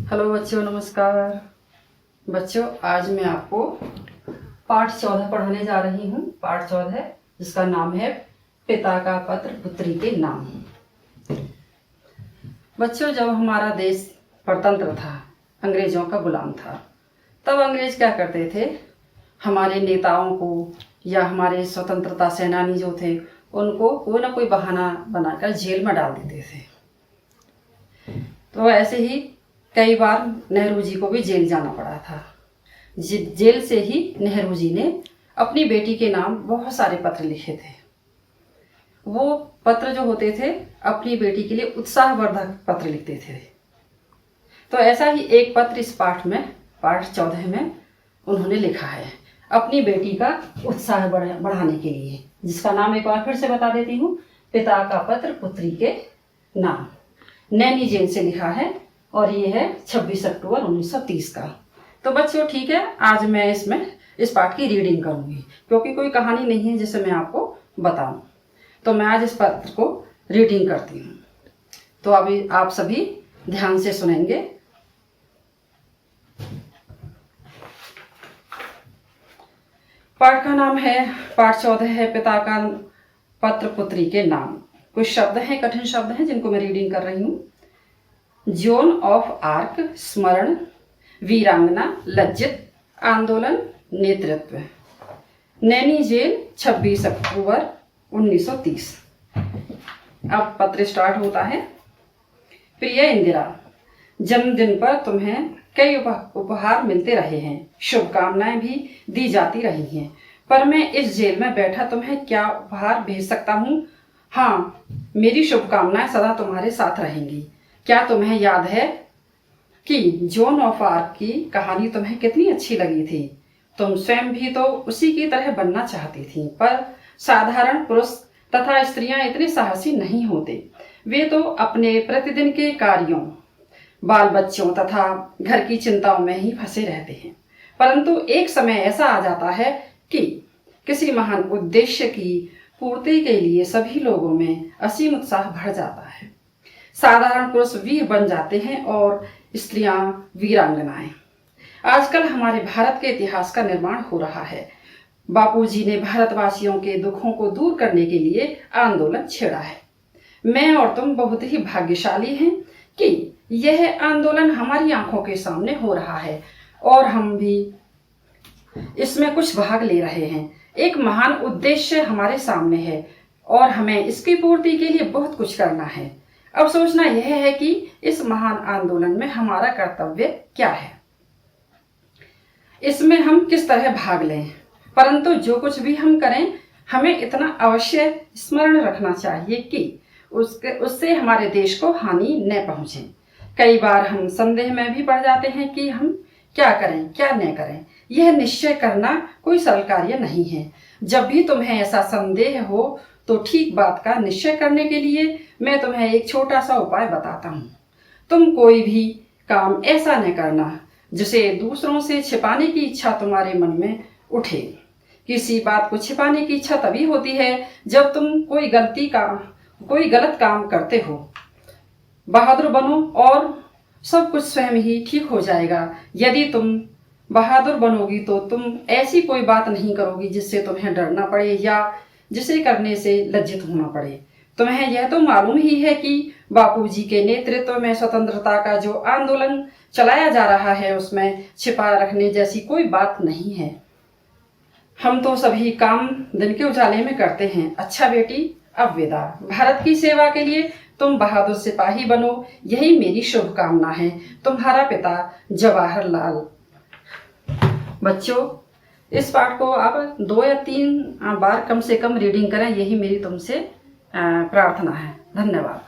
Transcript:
Hello बच्चों, नमस्कार। बच्चों, आज मैं आपको पाठ 14 पढ़ाने जा रही हूँ। पाठ 14 जिसका नाम है पिता का पत्र पुत्री के नाम। बच्चों, जब हमारा देश परतंत्र था, अंग्रेजों का गुलाम था, तब अंग्रेज क्या करते थे, हमारे नेताओं को या हमारे स्वतंत्रता सेनानी जो थे उनको कोई ना कोई बहाना बनाकर जेल में डाल देते थे। तो ऐसे ही कई बार नेहरू जी को भी जेल जाना पड़ा था। जेल से ही नेहरू जी ने अपनी बेटी के नाम बहुत सारे पत्र लिखे थे। वो पत्र जो होते थे अपनी बेटी के लिए उत्साहवर्धक पत्र लिखते थे। तो ऐसा ही एक पत्र इस पाठ 14 में उन्होंने लिखा है अपनी बेटी का उत्साह बढ़ाने के लिए, जिसका नाम एक बार फिर से बता देती हूँ, पिता का पत्र पुत्री के नाम। नैनी जेल से लिखा है और ये है 26 अक्टूबर 1930 का। तो बच्चों ठीक है, आज मैं इस पाठ की रीडिंग करूंगी, क्योंकि कोई कहानी नहीं है जिसे मैं आपको बताऊं। तो मैं आज इस पत्र को रीडिंग करती हूँ। तो अभी आप सभी ध्यान से सुनेंगे। पाठ का नाम है, पाठ 14 है पिता का पत्र पुत्री के नाम। कुछ शब्द हैं, कठिन शब्द हैं, जिनको मैं रीडिंग कर रही हूँ। जोन ऑफ आर्क स्मरण, वीरांगना लज्जित, आंदोलन नेतृत्व। नैनी जेल 26 अक्टूबर 1930। अब पत्र स्टार्ट होता है। प्रिय इंदिरा, जन्मदिन पर तुम्हें कई उपहार मिलते रहे हैं, शुभकामनाएं भी दी जाती रही हैं, पर मैं इस जेल में बैठा तुम्हें क्या उपहार भेज सकता हूँ? हाँ, मेरी शुभकामनाएं सदा तुम्हारे साथ रहेंगी। क्या तुम्हें याद है कि जोन ऑफ आर्क की कहानी तुम्हें कितनी अच्छी लगी थी? तुम स्वयं भी तो उसी की तरह बनना चाहती थी, पर साधारण पुरुष तथा स्त्रियां इतने साहसी नहीं होते। वे तो अपने प्रतिदिन के कार्यों, बाल बच्चों तथा घर की चिंताओं में ही फंसे रहते हैं। परंतु एक समय ऐसा आ जाता है कि किसी महान उद्देश्य की पूर्ति के लिए सभी लोगों में असीम उत्साह भर जाता है। साधारण पुरुष वीर बन जाते हैं और स्त्रियां वीरांगनाएं। आजकल हमारे भारत के इतिहास का निर्माण हो रहा है। बापूजी ने भारतवासियों के दुखों को दूर करने के लिए आंदोलन छेड़ा है। मैं और तुम बहुत ही भाग्यशाली हैं कि यह आंदोलन हमारी आंखों के सामने हो रहा है और हम भी इसमें कुछ भाग ले रहे हैं। एक महान उद्देश्य हमारे सामने है और हमें इसकी पूर्ति के लिए बहुत कुछ करना है। अब सोचना यह है कि इस महान आंदोलन में हमारा कर्तव्य क्या है, इसमें हम किस तरह भाग लें। परंतु जो कुछ भी हम करें, हमें इतना अवश्य स्मरण रखना चाहिए कि उससे हमारे देश को हानि न पहुंचे। कई बार हम संदेह में भी पड़ जाते हैं कि हम क्या करें क्या न करें। यह निश्चय करना कोई सरल कार्य नहीं है। जब भी तुम्हें ऐसा संदेह हो तो ठीक बात का निश्चय करने के लिए मैं तुम्हें एक छोटा सा उपाय बताता हूँ। तुम कोई भी काम ऐसा न करना जिसे दूसरों से छिपाने की इच्छा तुम्हारे मन में उठे। किसी बात को छिपाने की इच्छा तभी होती है जब तुम कोई गलत काम करते हो। बहादुर बनो और सब कुछ स्वयं ही ठीक हो जाएगा। यदि तुम बहादुर बनोगी तो तुम ऐसी कोई बात नहीं करोगी जिससे तुम्हें डरना पड़े या जिसे करने से लज्जित होना पड़े। तुम्हें यह तो मालूम ही है कि बापूजी के नेतृत्व में स्वतंत्रता का जो आंदोलन चलाया जा रहा है उसमें छिपा रखने जैसी कोई बात नहीं है। हम तो सभी काम दिन के उजाले में करते हैं। अच्छा बेटी, अब विदा। भारत की सेवा के लिए तुम बहादुर सिपाही बनो, यही मेरी शुभकामना है। तुम्हारा पिता जवाहरलाल। बच्चों, इस पाठ को आप 2 या 3 बार कम से कम रीडिंग करें, यही मेरी तुमसे प्रार्थना है। धन्यवाद।